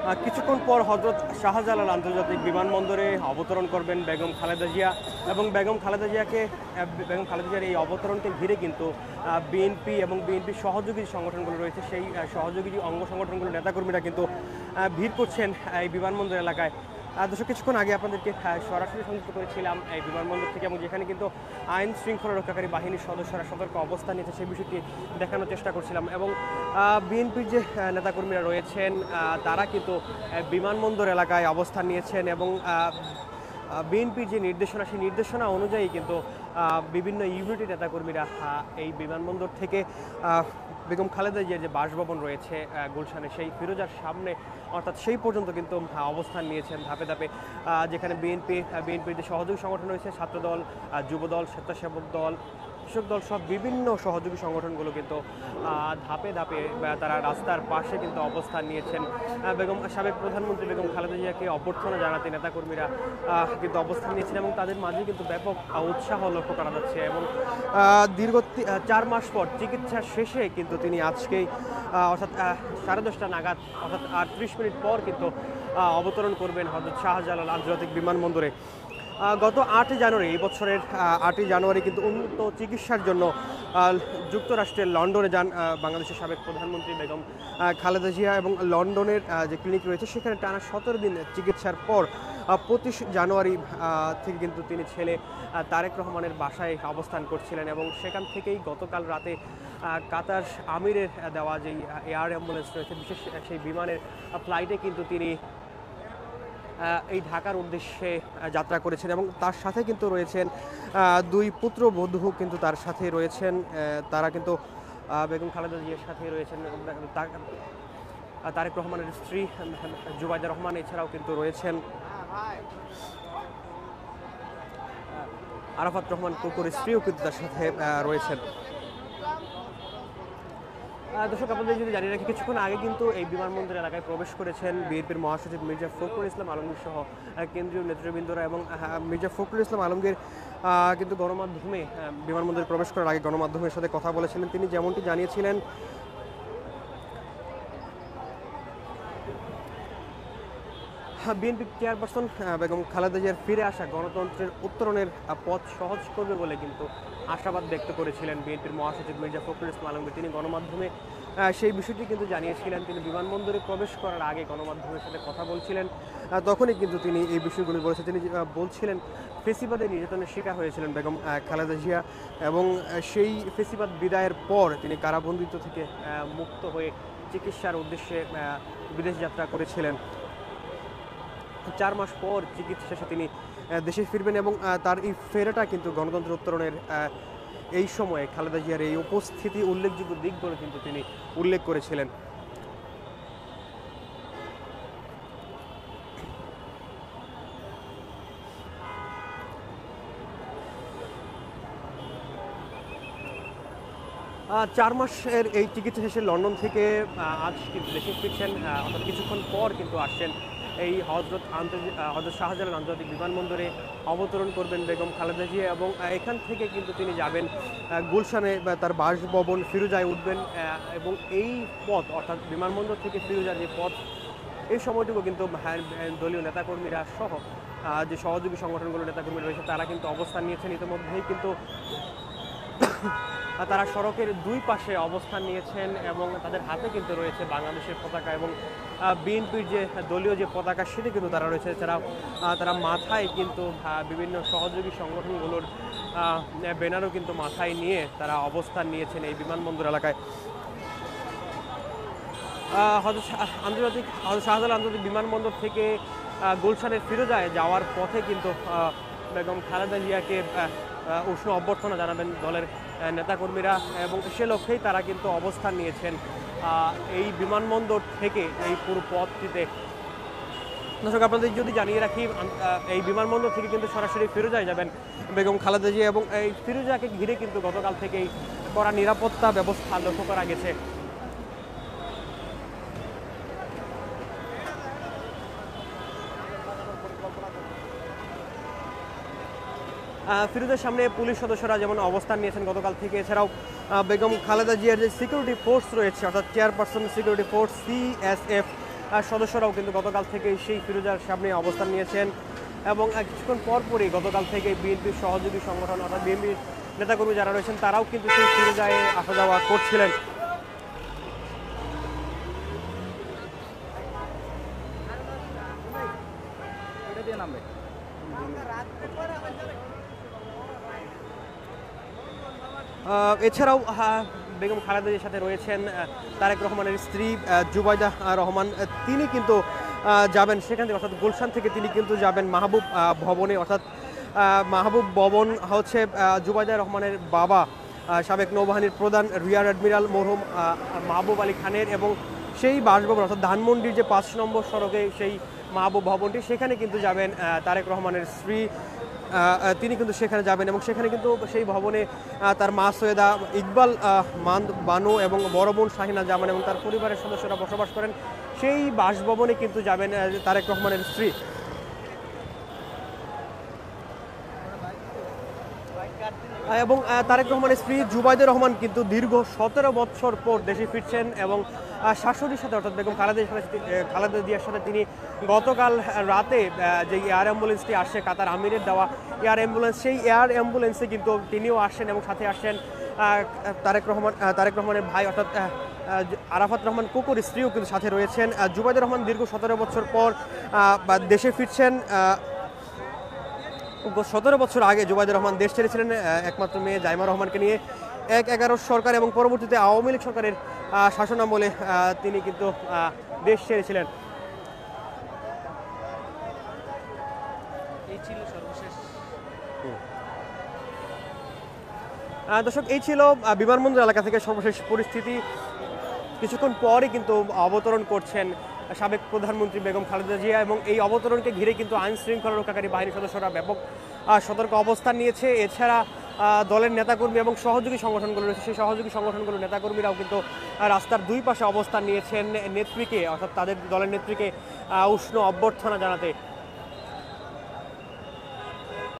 কিছুক্ষণ পর হযরত শাহজালাল আন্তর্জাতিক বিমানবন্দরে অবতরণ করবেন বেগম খালেদা জিয়া এবং বেগম খালেদা জিয়ার এই অবতরণকে ঘিরে কিন্তু বিএনপি এবং বিএনপির সহযোগী সংগঠনগুলো রয়েছে, সেই সহযোগী অঙ্গ সংগঠনগুলোর নেতাকর্মীরা কিন্তু ভিড় করছেন এই বিমানবন্দর এলাকায়। দর্শক, কিছুক্ষণ আগে আপনাদেরকে সরাসরি সংযুক্ত করেছিলাম এই বিমানবন্দর থেকে, এবং যেখানে কিন্তু আইন শৃঙ্খলা রক্ষাকারী বাহিনীর সদস্যরা সতর্ক অবস্থান নিয়েছে সেই বিষয়টি দেখানোর চেষ্টা করছিলাম। এবং বিএনপির যে নেতাকর্মীরা রয়েছেন তারা কিন্তু বিমানবন্দর এলাকায় অবস্থান নিয়েছেন এবং বিএনপির যে নির্দেশনা, সেই নির্দেশনা অনুযায়ী কিন্তু বিভিন্ন ইউনিটের নেতাকর্মীরা এই বিমানবন্দর থেকে বেগম খালেদা জিয়ার যে বাসভবন রয়েছে গুলশানে, সেই ফিরোজার সামনে অর্থাৎ সেই পর্যন্ত কিন্তু অবস্থান নিয়েছেন ধাপে ধাপে, যেখানে বিএনপির যে সহযোগী সংগঠন রয়েছে, ছাত্রদল, যুবদল, স্বেচ্ছাসেবক দল, কৃষক দল সব বিভিন্ন সহযোগী সংগঠনগুলো কিন্তু ধাপে ধাপে তারা রাস্তার পাশে কিন্তু অবস্থান নিয়েছেন। সাবেক প্রধানমন্ত্রী বেগম খালেদা জিয়াকে অভ্যর্থনা জানাতে নেতাকর্মীরা কিন্তু অবস্থান নিয়েছেন এবং তাদের মাঝে কিন্তু ব্যাপক উৎসাহ লক্ষ্য করা যাচ্ছে। এবং দীর্ঘ 4 মাস পর চিকিৎসা শেষে কিন্তু তিনি আজকেই অর্থাৎ 10:30 নাগাদ অর্থাৎ 30 মিনিট পর কিন্তু অবতরণ করবেন হযরত শাহজালাল আন্তর্জাতিক বিমানবন্দরে। গত 8 জানুয়ারি, এই বছরের 8 জানুয়ারি কিন্তু উন্নত চিকিৎসার জন্য যুক্তরাষ্ট্রের লন্ডনে যান বাংলাদেশের সাবেক প্রধানমন্ত্রী বেগম খালেদা জিয়া, এবং লন্ডনের যে ক্লিনিক রয়েছে সেখানে টানা 17 দিন চিকিৎসার পর 25 জানুয়ারি থেকে কিন্তু তিনি ছেলে তারেক রহমানের বাসায় অবস্থান করছিলেন। এবং সেখান থেকেই গতকাল রাতে কাতার আমিরের দেওয়া যেই এয়ার অ্যাম্বুলেন্স রয়েছে, বিশেষ সেই বিমানের ফ্লাইটে কিন্তু তিনি এই ঢাকার উদ্দেশ্যে যাত্রা করেছেন। এবং তার সাথে কিন্তু রয়েছেন 2 পুত্রবধূ কিন্তু তার সাথে রয়েছেন, তারা কিন্তু বেগম খালেদা জিয়ার সাথে রয়েছেন। তারেক রহমানের স্ত্রী জুবাইদা রহমান এছাড়াও কিন্তু রয়েছেন আরাফাত রহমান কুকুর স্ত্রীও কিন্তু তার সাথে রয়েছেন। দর্শক, আপনাদের যদি জানিয়ে রাখি, কিছুক্ষণ আগে কিন্তু এই বিমানবন্দর এলাকায় প্রবেশ করেছেন বিএনপির মহাসচিব মির্জা ফখরুল ইসলাম আলমগীর সহ কেন্দ্রীয় নেতৃবৃন্দরা। এবং মির্জা ফখরুল ইসলাম আলমগীর কিন্তু গণমাধ্যমে বিমানবন্দরে প্রবেশ করার আগে গণমাধ্যমের সাথে কথা বলেছিলেন। তিনি যেমনটি জানিয়েছিলেন, বিএনপি চেয়ারপারসন বেগম খালেদা জিয়ার ফিরে আসা গণতন্ত্রের উত্তরণের পথ সহজ করবে বলে কিন্তু আশাবাদ ব্যক্ত করেছিলেন বিএনপির মহাসচিব মির্জা ফখরুল ইসলাম আলমগীর। তিনি গণমাধ্যমে সেই বিষয়টি কিন্তু জানিয়েছিলেন। তিনি বিমানবন্দরে প্রবেশ করার আগে গণমাধ্যমের সাথে কথা বলছিলেন, তখনই কিন্তু তিনি এই বিষয়গুলি বলেছেন। তিনি বলছিলেন ফেসিবাদের নির্যাতনের শিকার হয়েছিলেন বেগম খালেদা জিয়া, এবং সেই ফেসিবাদ বিদায়ের পর তিনি কারাবন্দিত থেকে মুক্ত হয়ে চিকিৎসার উদ্দেশ্যে বিদেশ যাত্রা করেছিলেন। 4 মাস পর চিকিৎসা শেষে তিনি দেশে ফিরবেন, এবং তার এই ফেরাটা কিন্তু গণতন্ত্র উত্তরণের এই সময়ে খালেদা জিয়ার এই উপস্থিতি উল্লেখযোগ্য দিক বলে কিন্তু তিনি উল্লেখ করেছিলেন। চার মাসের এই চিকিৎসা শেষে লন্ডন থেকে আজ কিন্তু দেশে ফিরছেন, অর্থাৎ কিছুক্ষণ পর কিন্তু আসছেন এই হযরত শাহজালাল আন্তর্জাতিক বিমানবন্দরে অবতরণ করবেন বেগম খালেদা জিয়া। এবং এখান থেকে কিন্তু তিনি যাবেন গুলশানে তার বাসভবন ফিরোজায় উঠবেন। এবং এই পথ অর্থাৎ বিমানবন্দর থেকে ফিরোজার যে পথ, এই সময়টুকু কিন্তু দলীয় নেতাকর্মীরা সহ যে সহযোগী সংগঠনগুলোর নেতাকর্মীরা রয়েছে তারা কিন্তু অবস্থান নিয়েছেন। ইতিমধ্যেই কিন্তু তারা সড়কের 2 পাশে অবস্থান নিয়েছেন এবং তাদের হাতে কিন্তু রয়েছে বাংলাদেশের পতাকা এবং বিএনপির যে দলীয় যে পতাকা সেটি কিন্তু তারা রয়েছে। এছাড়াও তারা মাথায় কিন্তু বিভিন্ন সহযোগী সংগঠনগুলোর ব্যানারও কিন্তু মাথায় নিয়ে তারা অবস্থান নিয়েছেন এই বিমানবন্দর এলাকায়। শাহজালাল আন্তর্জাতিক বিমানবন্দর থেকে গুলশানের ফিরোজায় যাওয়ার পথে কিন্তু বেগম খালেদা জিয়াকে উষ্ণ অভ্যর্থনা জানাবেন দলের নেতাকর্মীরা, এবং সে লক্ষ্যেই তারা কিন্তু অবস্থান নিয়েছেন এই বিমানবন্দর থেকে এই পুরো পথটিতে। দর্শক, আপনাদের যদি জানিয়ে রাখি, এই বিমানবন্দর থেকে কিন্তু সরাসরি ফিরোজায় যাবেন বেগম খালেদা জিয়া, এবং এই ফিরোজাকে ঘিরে কিন্তু গতকাল থেকেই কড়া নিরাপত্তা ব্যবস্থা লক্ষ্য করা গেছে। ফিরোজের সামনে পুলিশ সদস্যরা যেমন অবস্থান নিয়েছেন গতকাল থেকে, এছাড়াও বেগম খালেদা জিয়ার যে সিকিউরিটি ফোর্স রয়েছে অর্থাৎ চেয়ারপারসন সিকিউরিটি ফোর্স CSF সদস্যরাও কিন্তু গতকাল থেকে সেই ফিরোজার সামনে অবস্থান নিয়েছেন এবং কিছুক্ষণ পরপরই গতকাল থেকে বিএনপির সহযোগী সংগঠন অর্থাৎ বিএনপির নেতাকর্মী যারা রয়েছেন তারাও কিন্তু সেই ফিরোজায় আসা যাওয়া করছিলেন। এছাড়াও বেগম খালেদা জিয়ার সাথে রয়েছেন তারেক রহমানের স্ত্রী জুবাইদা রহমান। তিনি কিন্তু যাবেন সেখান থেকে, অর্থাৎ গুলশান থেকে তিনি কিন্তু যাবেন মাহবুব ভবনে, অর্থাৎ মাহবুব ভবন হচ্ছে জুবাইদা রহমানের বাবা সাবেক নৌবাহিনীর প্রধান রিয়ার অ্যাডমিরাল মরহুম মাহবুব আলী খানের এবং সেই বাসভবন অর্থাৎ ধানমন্ডির যে 5 নম্বর সড়কে সেই মাহবুব ভবনটি, সেখানে কিন্তু যাবেন তারেক রহমানের স্ত্রী। তিনি কিন্তু সেখানে যাবেন এবং সেখানে কিন্তু সেই ভবনে তার মা সৈয়দা ইকবাল বানু এবং বড় বোন শাহিনা জামান এবং তার পরিবারের সদস্যরা বসবাস করেন সেই বাসভবনে কিন্তু যাবেন তারেক রহমানের স্ত্রী। এবং তারেক রহমানের স্ত্রী জুবাইদা রহমান কিন্তু দীর্ঘ 17 বছর পর দেশে ফিরছেন এবং শাশুড়ির সাথে অর্থাৎ বেগম খালেদা জিয়ার সাথে তিনি গতকাল রাতে যে এয়ার অ্যাম্বুলেন্সটি আসে কাতার আমিরের দেওয়া এয়ার অ্যাম্বুলেন্স, সেই এয়ার অ্যাম্বুলেন্সে কিন্তু তিনিও আসেন এবং সাথে আসেন তারেক রহমানের ভাই অর্থাৎ আরাফাত রহমান কুকুর স্ত্রীও কিন্তু সাথে রয়েছেন। জুবাইদা রহমান দীর্ঘ 17 বছর পর দেশে ফিরছেন। 17 বছর আগে জুবাইদা রহমান দেশ ছেড়েছিলেন একমাত্র মেয়ে জাইমা রহমানকে নিয়ে। 11 সরকার এবং পরবর্তীতে আওয়ামী লীগ সরকারের শাসনামলে তিনি কিন্তু দেশ ছেড়েছিলেন। দর্শক, এই ছিল বিমানবন্দর এলাকা থেকে সর্বশেষ পরিস্থিতি। কিছুক্ষণ পরই কিন্তু অবতরণ করছেন সাবেক প্রধানমন্ত্রী বেগম খালেদা জিয়া এবং এই অবতরণকে ঘিরে কিন্তু আইন শৃঙ্খলা রক্ষাকারী বাহিনীর সদস্যরা ব্যাপক সতর্ক অবস্থান নিয়েছে। এছাড়া দলের নেতাকর্মী এবং সহযোগী সংগঠনগুলো রয়েছে, সেই সহযোগী সংগঠনগুলোর নেতাকর্মীরাও কিন্তু রাস্তার দুই পাশে অবস্থান নিয়েছেন নেত্রীকে অর্থাৎ তাদের দলের নেত্রীকে উষ্ণ অভ্যর্থনা জানাতে।